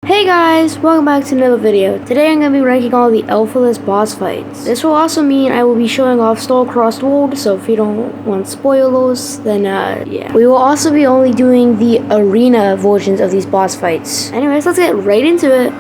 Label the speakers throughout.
Speaker 1: Hey guys, welcome back to another video. Today I'm going to be ranking all the Elfilis boss fights. This will also mean I will be showing off Star-Crossed World, so if you don't want spoilers, then yeah. We will also be only doing the arena versions of these boss fights. Anyways, let's get right into it.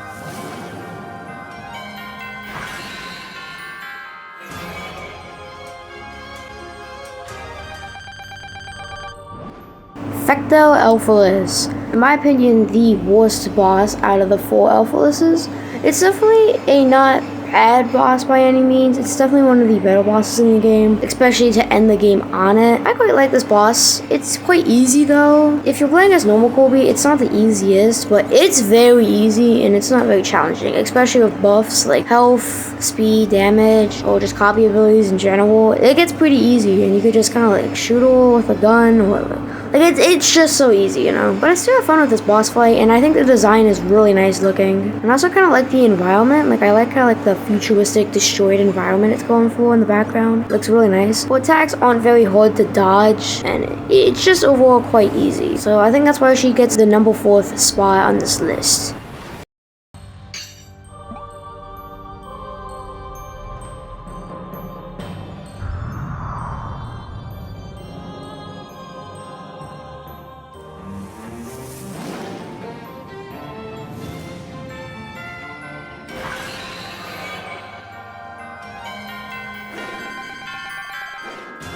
Speaker 1: Fecto Elfilis. In my opinion, the worst boss out of the 4 Elfilises. It's definitely a not bad boss by any means. It's definitely one of the better bosses in the game, especially to end the game on it. I quite like this boss. It's quite easy though. If you're playing as normal Kirby, it's not the easiest, but it's very easy and it's not very challenging, especially with buffs like health, speed, damage, or just copy abilities in general. It gets pretty easy and you could just kind of like shoot her with a gun or like it's just so easy, you know. But I still have fun with this boss fight, and I think the design is really nice looking. And I also kind of like the environment. Like I like kind of like the futuristic destroyed environment it's going for in the background. It looks really nice. Her attacks aren't very hard to dodge, and it's just overall quite easy. So I think that's why she gets the number 4th spot on this list.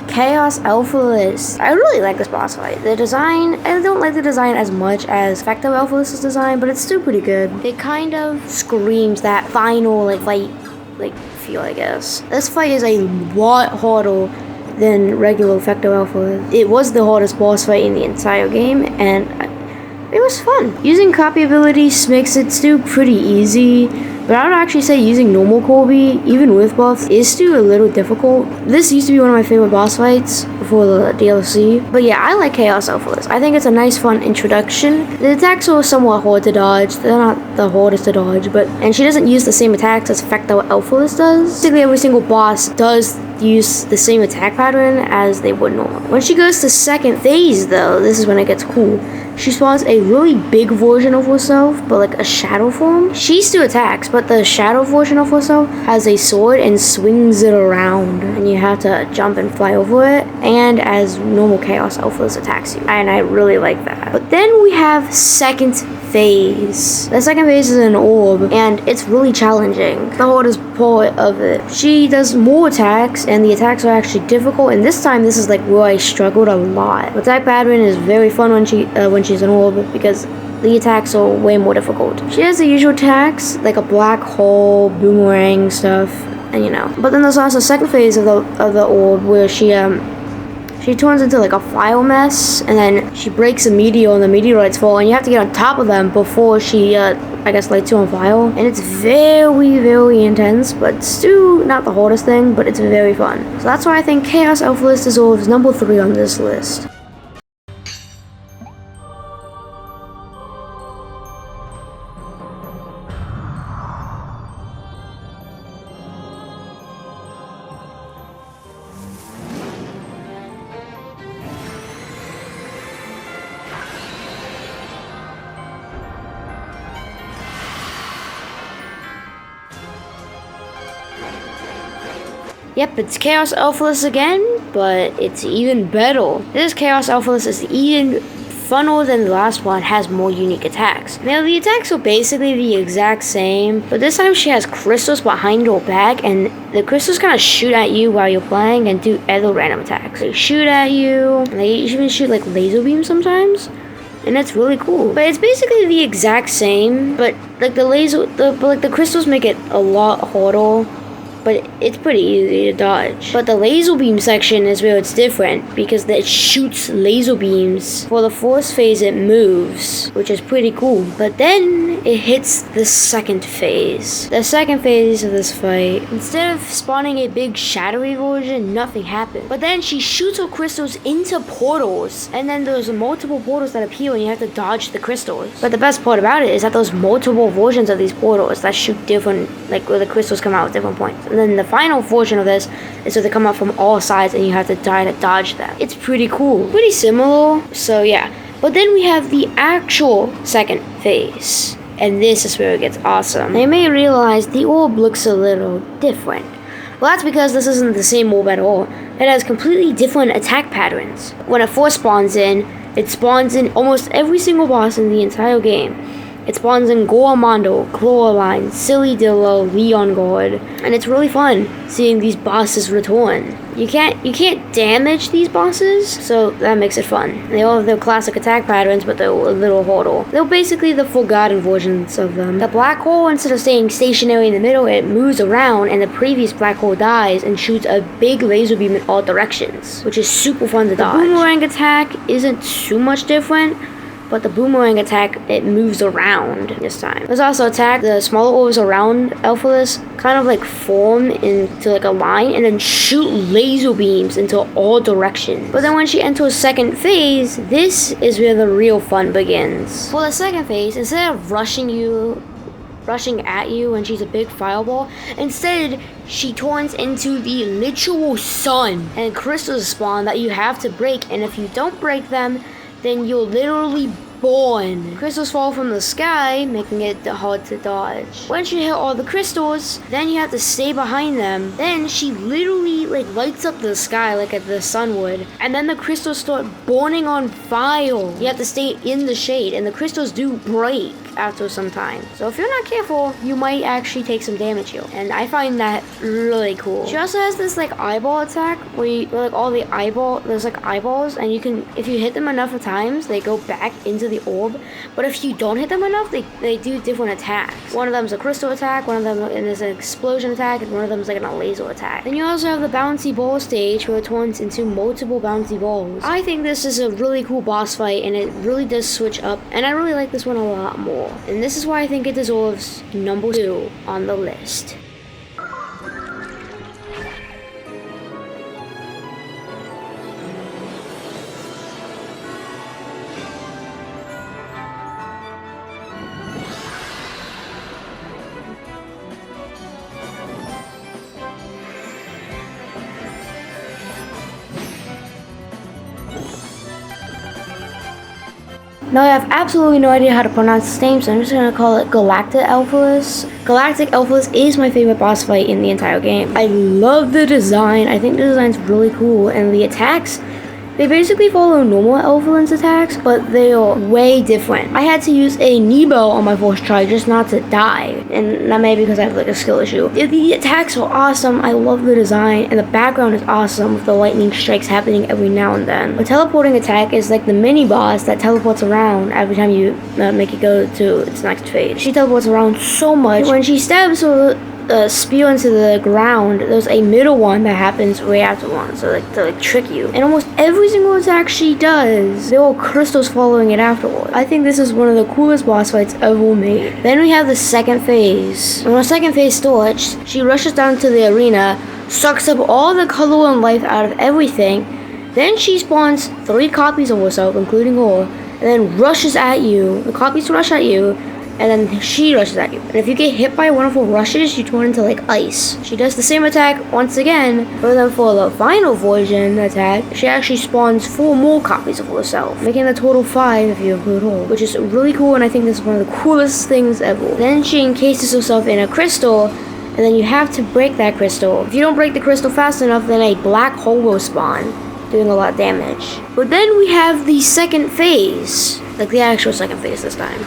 Speaker 1: Chaos Elfilis. I really like this boss fight. The design, I don't like the design as much as Fecto Elfilis' design, but it's still pretty good. It kind of screams that final fight feel, I guess. This fight is a lot harder than regular Fecto Elfilis. It was the hardest boss fight in the entire game, and it was fun. Using copy abilities makes it still pretty easy, but I would actually say using normal Kirby, even with buffs, is still a little difficult. This used to be one of my favorite boss fights before the DLC. But yeah, I like Chaos Elfilis. I think it's a nice, fun introduction. The attacks are somewhat hard to dodge. They're not the hardest to dodge, and she doesn't use the same attacks as Fecto Elfilis does. Basically, every single boss does use the same attack pattern as they would normally. When she goes to second phase, though, this is when it gets cool. She spawns a really big version of herself, but like a shadow form. She still attacks, but the shadow version of herself has a sword and swings it around, and you have to jump and fly over it, and as normal Chaos Elfilis attacks you, and I really like that. But then we have second phase. The second phase is an orb, and it's really challenging. The hardest part of it. She does more attacks, and the attacks are actually difficult, and this time this is like where I struggled a lot. The attack pattern is very fun when she's an orb, because the attacks are way more difficult. She has the usual attacks, like a black hole, boomerang stuff, and you know. But then there's also a second phase of the orb where she turns into like a fire mess, and then she breaks a meteor and the meteorites fall, and you have to get on top of them before she I guess lights you on fire. And it's very, very intense, but still not the hardest thing, but it's very fun. So that's why I think Chaos Elfilis deserves number 3 on this list. Yep, it's Chaos Elfilis again, but it's even better. This Chaos Elfilis is even funner than the last one, has more unique attacks. Now, the attacks are basically the exact same, but this time she has crystals behind her back, and the crystals kind of shoot at you while you're playing and do other random attacks. They shoot at you, and they even shoot like laser beams sometimes. And it's really cool. But it's basically the exact same, but like the crystals make it a lot harder. But it's pretty easy to dodge. But the laser beam section is where it's different, because it shoots laser beams. For the first phase, it moves, which is pretty cool. But then it hits the second phase. The second phase of this fight, instead of spawning a big shadowy version, nothing happened. But then she shoots her crystals into portals, and then there's multiple portals that appear, and you have to dodge the crystals. But the best part about it is that there's multiple versions of these portals that shoot different, like where the crystals come out at different points. And then the final version of this is so they come out from all sides and you have to die to dodge them. It's pretty cool. Pretty similar, so yeah. But then we have the actual second phase. And this is where it gets awesome. Now you may realize the orb looks a little different. Well, that's because this isn't the same orb at all. It has completely different attack patterns. When it first spawns in, it spawns in almost every single boss in the entire game. It spawns in Gormando, Coraline, Silly Dillo, Leon God, and it's really fun seeing these bosses return. You can't damage these bosses, so that makes it fun. They all have their classic attack patterns, but they're a little harder. They're basically the forgotten versions of them. The black hole, instead of staying stationary in the middle, it moves around, and the previous black hole dies and shoots a big laser beam in all directions, which is super fun to dodge. The boomerang attack isn't too much different, but the boomerang attack, it moves around this time. There's also attack, the smaller orbs around Elfilis kind of like form into like a line and then shoot laser beams into all directions. But then when she enters second phase, this is where the real fun begins. For the second phase, instead of rushing at you when she's a big fireball, instead she turns into the literal sun, and crystals spawn that you have to break, and if you don't break them, then you're literally born. Crystals fall from the sky, making it hard to dodge. Once you hit all the crystals, then you have to stay behind them. Then she literally like lights up the sky like the sun would, and then the crystals start burning on fire. You have to stay in the shade, and the crystals do break after some time. So if you're not careful, you might actually take some damage here, and I find that really cool. She also has this like eyeball attack where like all the there's like eyeballs, and you can, if you hit them enough times, they go back into the orb. But if you don't hit them enough, they do different attacks. One of them's a crystal attack, one of them is an explosion attack, and one of them is like a laser attack. Then you also have the bouncy ball stage where it turns into multiple bouncy balls. I think this is a really cool boss fight, and it really does switch up, and I really like this one a lot more. And this is why I think it deserves number 2 on the list. Now I have absolutely no idea how to pronounce this name, so I'm just gonna call it Galactic Elfilis. Galactic Elfilis is my favorite boss fight in the entire game. I love the design. I think the design's really cool, and the attacks, they basically follow normal Elfilis attacks, but they are way different. I had to use a Nebo on my first try just not to die, and that may be because I have like a skill issue. The attacks are awesome. I love the design, and the background is awesome with the lightning strikes happening every now and then. A teleporting attack is like the mini boss that teleports around every time you make it go to its next phase. She teleports around so much. When she stabs her spear into the ground, there's a middle one that happens right after one, so like to like trick you. And almost every single attack she does, there are crystals following it afterwards. I think this is one of the coolest boss fights ever made. Then we have the second phase. When the second phase starts, she rushes down to the arena, sucks up all the color and life out of everything. Then she spawns 3 copies of herself, including her, and then rushes at you. The copies rush at you, and then she rushes at you. And if you get hit by one of her rushes, you turn into like ice. She does the same attack once again, but then for the final version attack, she actually spawns 4 more copies of herself, making the total 5 if you include her, which is really cool, and I think this is one of the coolest things ever. Then she encases herself in a crystal, and then you have to break that crystal. If you don't break the crystal fast enough, then a black hole will spawn, doing a lot of damage. But then we have the second phase, like the actual second phase this time.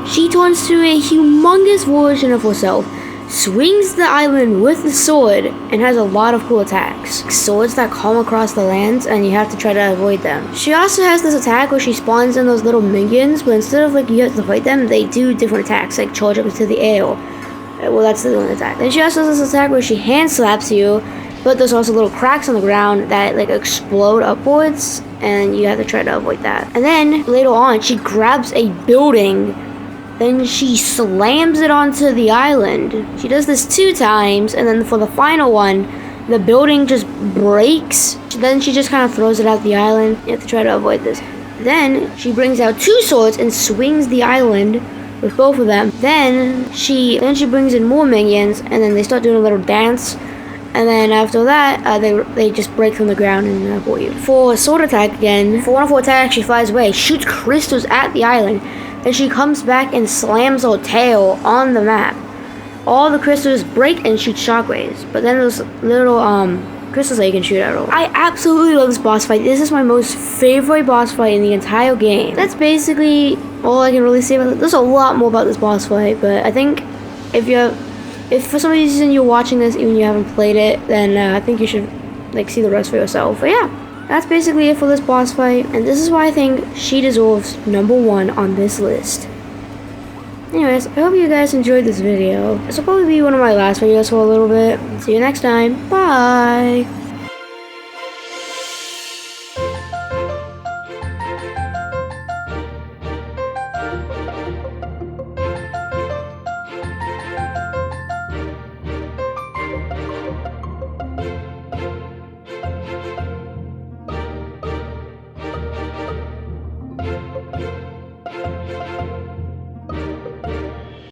Speaker 1: she turns to a humongous version of herself, swings the island with the sword, and has a lot of cool attacks. Swords that come across the lands, and you have to try to avoid them. She also has this attack where she spawns in those little minions, but instead of like you have to fight them, they do different attacks, like charge up into the air. Well, that's the only attack. Then she also has this attack where she hand slaps you, but there's also little cracks on the ground that like explode upwards, and you have to try to avoid that. And then later on, she grabs a building, then she slams it onto the island. She does this 2 times, and then for the final one, the building just breaks. Then she just kind of throws it out the island. You have to try to avoid this. Then she brings out 2 swords and swings the island with both of them. Then she brings in more minions, and then they start doing a little dance. And then after that, they just break from the ground and avoid you. For a sword attack again, for one of her attacks, she flies away, shoots crystals at the island. Then she comes back and slams her tail on the map. All the crystals break and shoot shockwaves. But then there's little crystals that you can shoot at her. I absolutely love this boss fight. This is my most favorite boss fight in the entire game. That's basically all I can really say about it. There's a lot more about this boss fight, but I think if for some reason you're watching this even you haven't played it, then I think you should like see the rest for yourself. But yeah, that's basically it for this boss fight, and this is why I think she deserves #1 on this list. Anyways, I hope you guys enjoyed this video. This will probably be one of my last videos for a little bit. See you next time. Bye!